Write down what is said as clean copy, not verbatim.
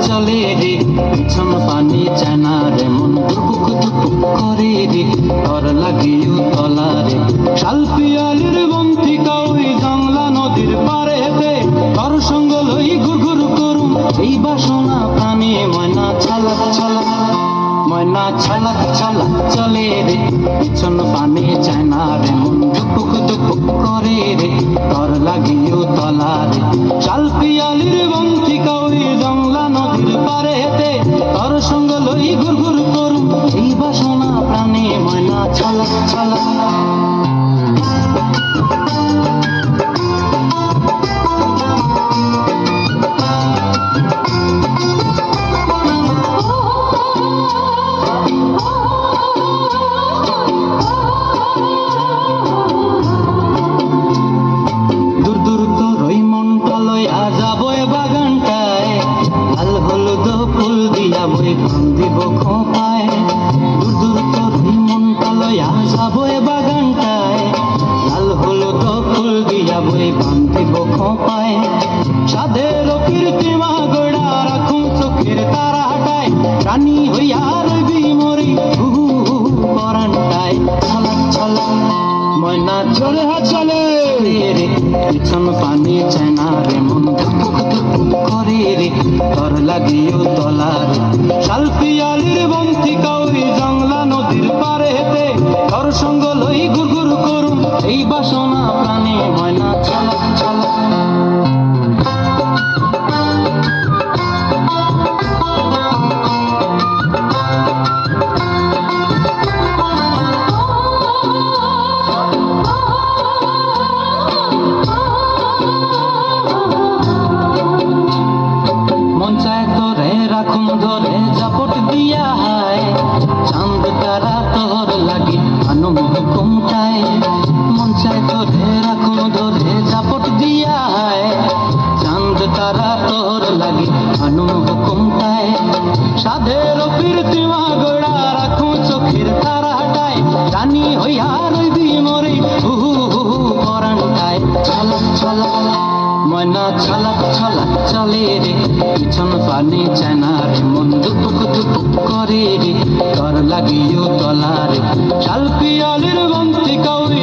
চলে রে পিছন পানি চানা রে মন দুপুক দুপুক করে রে তর লাগিও তলা রে শাল পিয়ালির বন্তিকা ওই জংলা নদীর পারেতে তর সঙ্গ লই ঘুর ঘুর করুম এই বাসনা প্রাণে ময়না ছালাক ছালাক ময়না ছালাক ছালাক চলে রে পিছন পানি চানা রে মন দুপুক দুপুক করে রে তর লাগিও তলা রে শাল পিয়ালির বন্তিকা ওই জংলা নদীর পারেতে তর সঙ্গ লই ঘুর ঘুর করুম এই বাসনা প্রাণে ময়না ছালাক ছালাক দিব খোপায় দূর দূর তোর মনটা লয়া যাবো বাগানটায় লাল হলুদ ফুল দিয়া বই বান্ধিব খোপায় সাধের কীর্তিমা গোড়া রাখুন চোখের তারা হাটায় রানী হইয়া রবি মরি হুহু পরানটায় ছলাক ছলাক ময়না চলে চলে রে পিছন পানি চেনা রে মন ধুপুক ধুপুক করে রে তর লাগিও তলা রে শাল পিয়ালির বন্তিকা ওই জংলা নদীর পারে হেতে তর সঙ্গ লই ঘুর ঘুর করুম এই বাসনা প্রাণে ময়না ছলাক ছলাক ধরে জাপট দিয়া হায় চাঁদ তারা তোর লাগি আনুম হুকুমটায় মন চায় ধরে রাখুন ধরে জাপট দিয়া হায় চাঁদ তারা তোর লাগি আনুম হুকুমটায় সাধের কীর্তিমা গোড়া রাখুন চোখের তারা হাটায় রানী হইয়া রইবি মরি হুহু হুহু পরানটায় ছলাক ছলাক ময়না ছলাক ছলাক চলে রে পিছন পানি চেনা রে মন দুপুক দুপুক করে রে তর লাগিও তলা রে শাল পিয়ালির বন্তিকা ওই